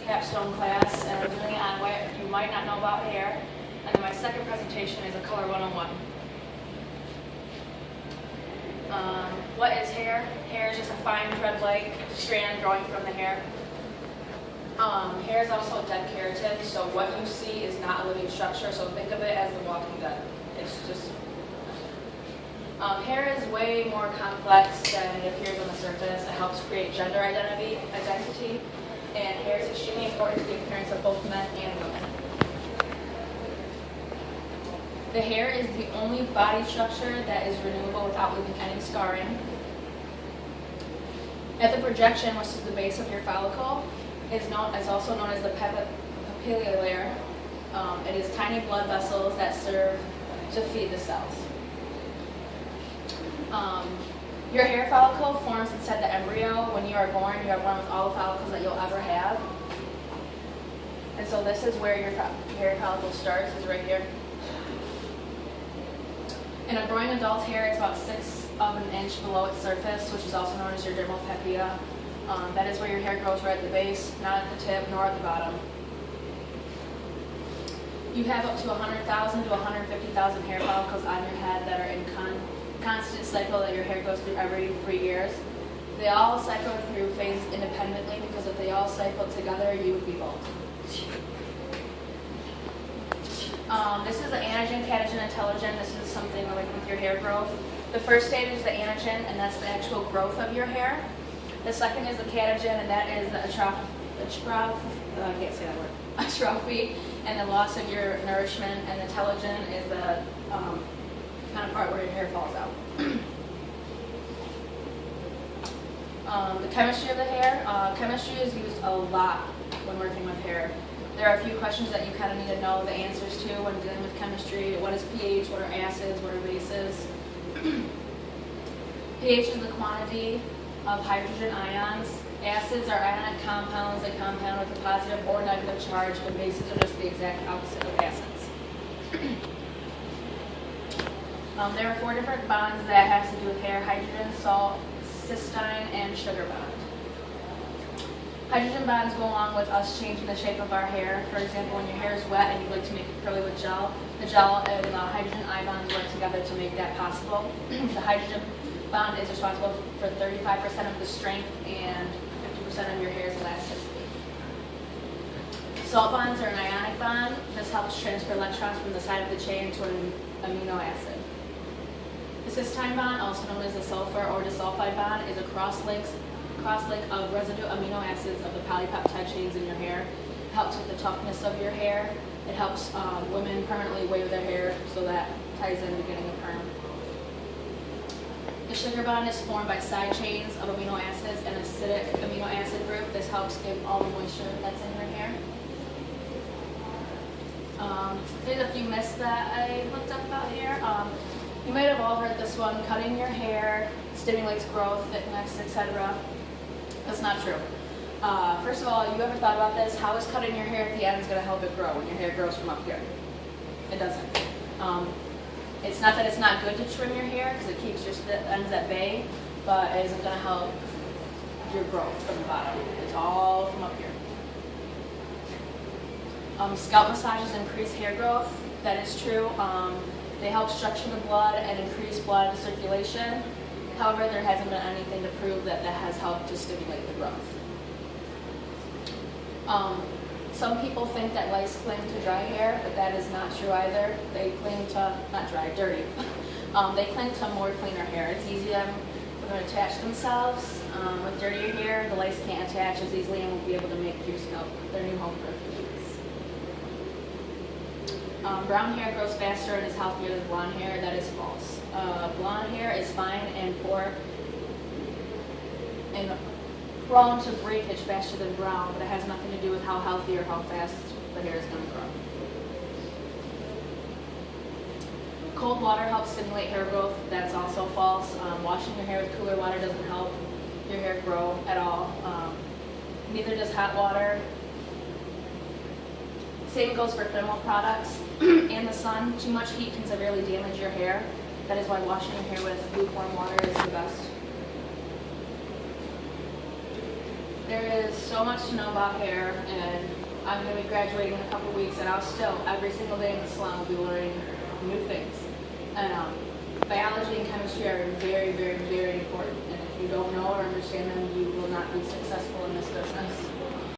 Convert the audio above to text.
capstone class, and I'm doing it on what you might not know about hair. And then my second presentation is a color 101. What is hair? Hair is just a fine thread-like strand growing from the hair. Hair is also dead keratin, so what you see is not a living structure, so think of it as the walking dead. It's just... hair is way more complex than it appears on the surface. It helps create gender identity, and hair is extremely important to the appearance of both men and women. The hair is the only body structure that is renewable without leaving any scarring. At the projection, which is the base of your follicle, is also known as the papillary layer. It is tiny blood vessels that serve to feed the cells. Your hair follicle forms inside the embryo. When you are born with all the follicles that you'll ever have. And so this is where your hair follicle starts, is right here. In a growing adult's hair, it's about 1/6 of an inch below its surface, which is also known as your dermal papilla. That is where your hair grows, right at the base, not at the tip, nor at the bottom. You have up to 100,000 to 150,000 hair follicles on your head that are in constant cycle that your hair goes through every 3 years. They all cycle through phases independently, because if they all cycled together, you would be bald. This is the anagen, catagen, and telogen. This is something like with your hair growth. The first stage is the anagen, and that's the actual growth of your hair. The second is the catagen, and that is the atrophy, and the loss of your nourishment. And the telogen is the kind of part where your hair falls out. The chemistry of the hair. Chemistry is used a lot when working with hair. There are a few questions that you kind of need to know the answers to when dealing with chemistry. What is pH? What are acids? What are bases? pH is the quantity of hydrogen ions. Acids are ionic compounds that compound with a positive or negative charge, and bases are just the exact opposite of acids. There are 4 different bonds that have to do with hair: hydrogen, salt, cysteine, and sugar bond. Hydrogen bonds go along with us changing the shape of our hair. For example, when your hair is wet and you'd like to make it curly with gel, the gel and the hydrogen ions work together to make that possible. The hydrogen bond is responsible for 35% of the strength and 50% of your hair's elasticity. Salt bonds are an ionic bond. This helps transfer electrons from the side of the chain to an amino acid. The cysteine bond, also known as the sulfur or disulfide bond, is a cross-link of residue amino acids of the polypeptide chains in your hair. It helps with the toughness of your hair. It helps women permanently wave their hair, so that ties into getting a perm. The sugar bond is formed by side chains of amino acids and acidic amino acid group. This helps give all the moisture that's in your hair. There's a few myths that I looked up about hair. You might have all heard this one: cutting your hair stimulates growth, thickness, etc. That's not true. First of all, you ever thought about this? How is cutting your hair at the end is going to help it grow when your hair grows from up here? It doesn't. It's not that it's not good to trim your hair, because it keeps your ends at bay, but it isn't going to help your growth from the bottom. It's all from up here. Scalp massages increase hair growth. That is true. They help structure the blood and increase blood circulation. However, there hasn't been anything to prove that that has helped to stimulate the growth. Some people think that lice cling to dry hair, but that is not true either. They cling to, not dry, dirty. They cling to more cleaner hair. It's easy for them to attach themselves. With dirtier hair, the lice can't attach as easily and won't be able to make your scalp their new home for a few weeks. Brown hair grows faster and is healthier than blonde hair. That is false. Blonde hair is fine and poor and prone to breakage faster than brown, but it has nothing to do with how healthy or how fast the hair is going to grow. Cold water helps stimulate hair growth. That's also false. Washing your hair with cooler water doesn't help your hair grow at all. Neither does hot water. Same goes for thermal products. In the sun, too much heat can severely damage your hair. That is why washing your hair with lukewarm water is the best. There is so much to know about hair, and I'm going to be graduating in a couple weeks, and I'll still, every single day in the salon, will be learning new things. And biology and chemistry are very, very, very important, and if you don't know or understand them, you will not be successful in this business.